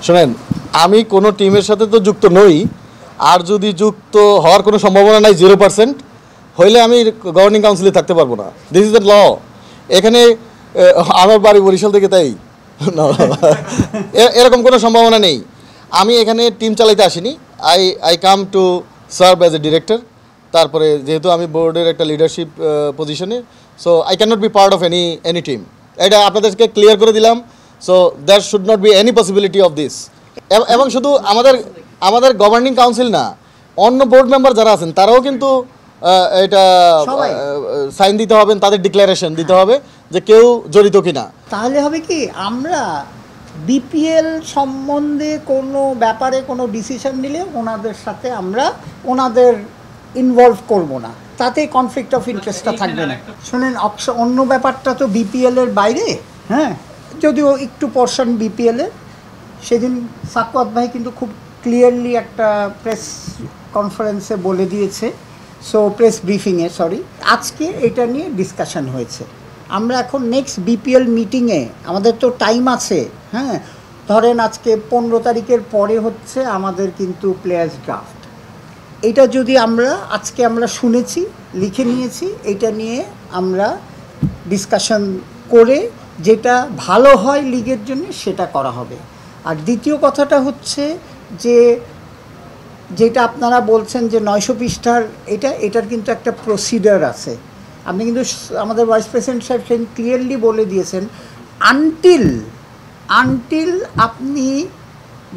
শোনেন, আমি কোনো টিমের সাথে তো যুক্ত নই, আর যদি যুক্ত হওয়ার কোনো সম্ভাবনা নাই 0% হইলে আমি গভর্নিং কাউন্সিলে থাকতে পারবো না। This is the law. এখানে আমার বাড়ি বরিশাল থেকে, তাই এরকম কোনো সম্ভাবনা নেই। আমি এখানে টিম চালাইতে আসিনি। I come to serve as a director. তারপরে যেহেতু আমি বোর্ডের একটা লিডারশিপ পজিশনে, so I can not be part of any team. এটা আপনাদেরকে ক্লিয়ার করে দিলাম। So there should not be any possibility of this. এবং শুধু আমাদের গভর্নিং কাউন্সিল না, অন্য বোর্ড মেম্বার যারা আছেন তারাও কিন্তু এটা সাইন দিতে হবে, তাদের ডিক্লারেশন দিতে হবে যে কেউ জড়িত কিনা। তাহলে হবে কি, আমরা বিপিএল সম্বন্ধে কোনো ব্যাপারে কোনো ডিসিশন নিলে ওনাদের সাথে আমরা ওনাদের ইনভলভ করব না, তাতে কনফ্লিক্ট অফ ইন্টারেস্টটা থাকবে না। শোনেন, অন্য ব্যাপারটা তো বিপিএলের বাইরে, হ্যাঁ, যদিও একটু পোর্শন বিপিএলের। সেদিন সাকওয়াত ভাই কিন্তু খুব ক্লিয়ারলি একটা প্রেস কনফারেন্সে বলে দিয়েছে, প্রেস ব্রিফিংয়ে আজকে এটা নিয়ে ডিসকাশন হয়েছে। আমরা এখন নেক্সট বিপিএল মিটিংয়ে, আমাদের তো টাইম আছে, হ্যাঁ, ধরেন আজকে 15 তারিখের পরে হচ্ছে আমাদের কিন্তু প্লেয়ার্স ড্রাফট। এটা যদি আজকে আমরা শুনেছি, লিখে নিয়েছি, এটা নিয়ে আমরা ডিসকাশন করে যেটা ভালো হয় লিগের জন্য সেটা করা হবে। আর দ্বিতীয় কথাটা হচ্ছে যে যেটা আপনারা বলছেন যে 900 পৃষ্ঠার এটার কিন্তু একটা প্রসিডিওর আছে। আপনি কিন্তু আমাদের ভাইস প্রেসিডেন্ট সাহেব ক্লিয়ারলি বলে দিয়েছেন, আনটিল আপনি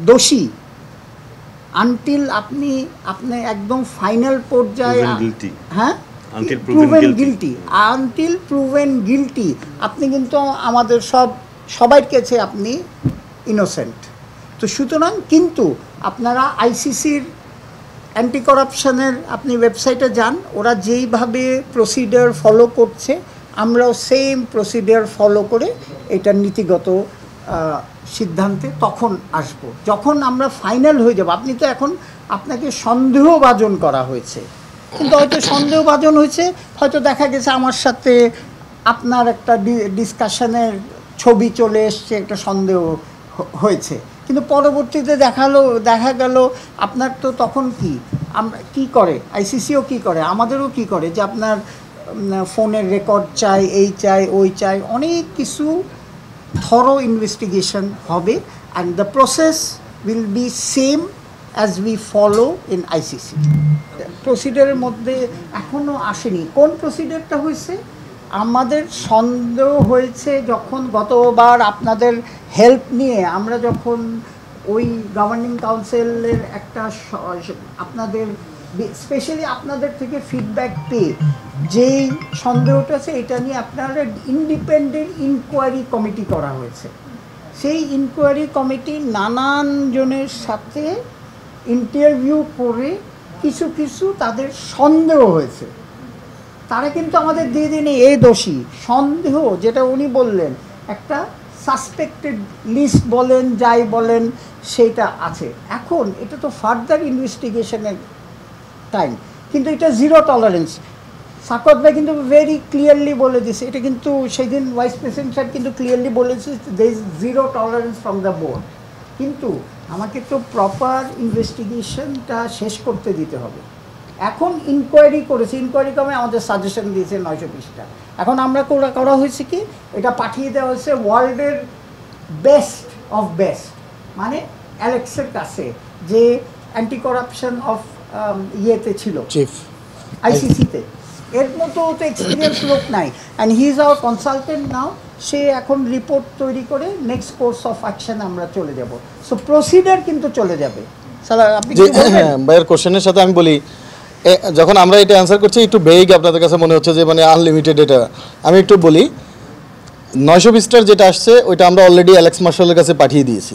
দোষী, আনটিল আপনি একদম ফাইনাল পর্যায়ে, হ্যাঁ, আনটিল প্রুভেন গিলটি আপনি কিন্তু আমাদের সবার কাছে আপনি ইনোসেন্ট। তো সুতরাং কিন্তু আপনারা আইসিসির অ্যান্টি করাপশনের আপনি ওয়েবসাইটে যান, ওরা যেইভাবে প্রসিডিওর ফলো করছে আমরাও সেম প্রসিডিওর ফলো করে এটার নীতিগত সিদ্ধান্তে তখন আসব, যখন আমরা ফাইনাল হয়ে যাব। আপনি তো এখন আপনাকে সন্দেহভাজন করা হয়েছে, কিন্তু হয়তো সন্দেহভাজন হয়েছে, হয়তো দেখা গেছে আমার সাথে আপনার একটা ডিসকাশনের ছবি চলে এসছে, একটা সন্দেহ হয়েছে, কিন্তু পরবর্তীতে দেখা গেল আপনার তো তখন আমরা কী করে, আইসিসিও কী করে, আমাদেরও কী করে, যে আপনার ফোনের রেকর্ড চাই, এই চাই, ওই চাই, অনেক কিছু থরো ইনভেস্টিগেশন হবে। And the process will be same as we follow in ICC. প্রসিডিওরের মধ্যে এখনও আসেনি। কোন প্রসিডিওরটা হয়েছে? আমাদের সন্দেহ হয়েছে যখন গতবার আপনাদের হেল্প নিয়ে আমরা যখন ওই গভর্নিং কাউন্সিলের একটা আপনাদের স্পেশালি আপনাদের থেকে ফিডব্যাক পেয়ে যেই সন্দেহটা আছে, এটা নিয়ে আপনারা ইন্ডিপেন্ডেন্ট ইনকোয়ারি কমিটি করা হয়েছে। সেই ইনকোয়ারি কমিটি নানান জনের সাথে ইন্টারভিউ করে কিছু তাদের সন্দেহ হয়েছে, তারা কিন্তু আমাদের দিয়ে দিনে এ দোষী সন্দেহ, যেটা উনি বললেন একটা সাসপেক্টেড লিস্ট বলেন, যাই বলেন, সেইটা আছে। এখন এটা তো ফার্দার ইনভেস্টিগেশনের টাইম, কিন্তু এটা জিরো টলারেন্স। সাকওয়াত ভাই কিন্তু ভেরি ক্লিয়ারলি বলে দিয়েছে, এটা কিন্তু সেই দিন ভাইস প্রেসিডেন্ট সাহেব কিন্তু ক্লিয়ারলি বলেছে they is zero tolerance from the board. কিন্তু আমাকে তো প্রপার ইনভেস্টিগেশনটা শেষ করতে দিতে হবে। এখন ইনকোয়ারি করেছে, ইনকোয়ারি কমে আমাদের সাজেশন দিয়েছে 900 পৃষ্ঠা। এখন আমরা করা হয়েছে কি, এটা পাঠিয়ে দেওয়া হয়েছে ওয়ার্ল্ডের বেস্ট অফ বেস্ট, মানে অ্যালেক্সের কাছে, যে অ্যান্টি করাপশন অফ ইয়েতে ছিল, চিফ আইসিসিতে। এর মতো তো এক্সপিরিয়েন্স লোক নাই, and he is our consultant now. সে এখন রিপোর্ট তৈরি করে নেক্সট কোর্স অফ অ্যাকশন আমরা চলে যাব। সো প্রসিডিওর কিন্তু চলে যাবে। আপনি ভাইয়ের কোশ্চেনের সাথে আমি বলি, যখন আমরা এটা অ্যান্সার করছি একটু বেগ আপনাদের কাছে মনে হচ্ছে যে মানে আনলিমিটেড, এটা আমি একটু বলি। 900 পৃষ্ঠার যেটা আসছে ওইটা আমরা অলরেডি অ্যালেক্স মার্শালের কাছে পাঠিয়ে দিয়েছি।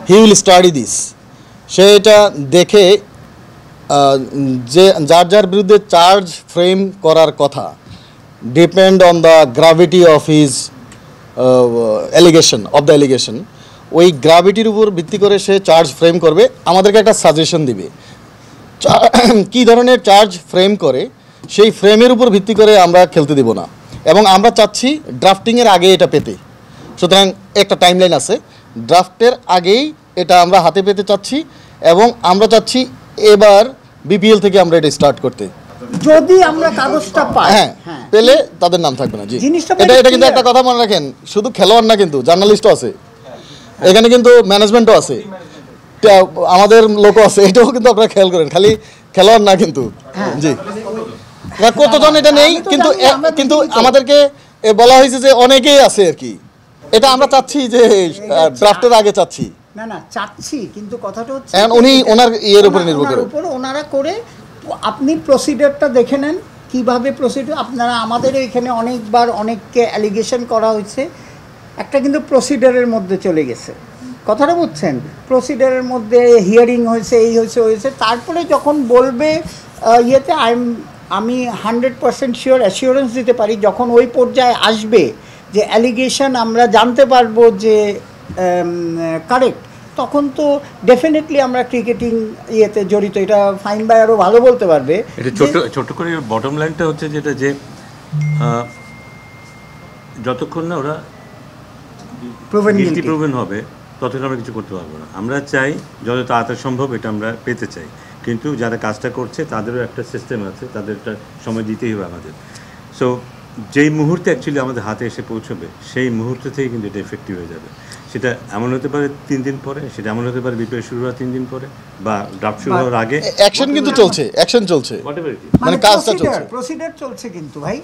He will study this. সে এটা দেখে যে যার বিরুদ্ধে চার্জ ফ্রেম করার কথা, depend on the gravity of his allegation, ওই গ্র্যাভিটির উপর ভিত্তি করে সে চার্জ ফ্রেম করবে, আমাদেরকে একটা সাজেশন দিবে কী ধরনের চার্জ ফ্রেম করে, সেই ফ্রেমের উপর ভিত্তি করে আমরা খেলতে দেব না। এবং আমরা চাচ্ছি ড্রাফটিংয়ের আগে এটা পেতে। সুতরাং একটা টাইমলাইন আছে, ড্রাফটের আগেই এটা আমরা হাতে পেতে চাচ্ছি এবং আমরা চাচ্ছি এবার বিপিএল থেকে আমরা এটা স্টার্ট করতে। যদি আমরা কাগজটা পাই, হ্যাঁ, পেলে তাদের নাম থাকবে না। জি, জিনিসটা এটা কিন্তু একটা কথা মনে রাখেন, শুধু খেলোয়াড় না, কিন্তু জার্নালিস্টও আছে এখানে, কিন্তু ম্যানেজমেন্টও আছে, আমাদের লোকও আছে, এটাও কিন্তু আপনারা খেয়াল করেন, খালি খেলোয়াড় না কিন্তু। জি, কতজন এটা নেই, কিন্তু কিন্তু আমাদেরকে বলা হয়েছে যে অনেকেই আছে আর কি। এটা আমরা চাচ্ছি যে ড্রাফটের আগে চাচ্ছি না না চাচ্ছি, কিন্তু কথাটা হচ্ছে উনি ওনার ইয়ের উপরে নির্ভর করে, ওনারা করে। আপনি প্রসিডিওরটা দেখে নেন কিভাবে প্রসিডিওর। আপনারা আমাদের এখানে অনেকবার অনেককে অ্যালিগেশন করা হয়েছে, একটা কিন্তু প্রসিডিওরের মধ্যে চলে গেছে, কথাটা বুঝছেন? প্রসিডিওরের মধ্যে হিয়ারিং হয়েছে, এই হয়েছে হয়েছে, তারপরে যখন বলবে ইয়েতে আমি 100% শিওর অ্যাসিওরেন্স দিতে পারি, যখন ওই পর্যায়ে আসবে যে অ্যালিগেশন আমরা জানতে পারবো যে কারেক্ট, তখন তো ডেফিনেটলি আমরা ক্রিকেটিং ইয়েতে জড়িত। এটা ফাইন ভাই আরও ভালো বলতে পারবে। এটা ছোট করে বটম লাইনটা হচ্ছে যেটা, যে যতক্ষণ না ওরা প্রুভেন হবে ততক্ষণ আমরা কিছু করতে পারবো না। আমরা চাই যত তাড়াতাড়ি সম্ভব এটা আমরা পেতে চাই, কিন্তু যারা কাজটা করছে তাদেরও একটা সিস্টেম আছে, তাদের একটা সময় দিতেই হবে আমাদের। সো যেই মুহূর্তে অ্যাকচুয়ালি আমাদের হাতে এসে পৌঁছবে সেই মুহূর্ত থেকে কিন্তু এটা এফেক্টিভ হয়ে যাবে। সেটা এমন হতে পারে 3 দিন পরে, সেটা এমন হতে পারে বিপিএল শুরু হওয়ার 3 দিন পরে, বা ড্রাফট শুরু হওয়ার আগে। অ্যাকশন কিন্তু চলছে, অ্যাকশন চলছে, মানে কাজটা চলছে, প্রসিডিওর চলছে কিন্তু ভাই।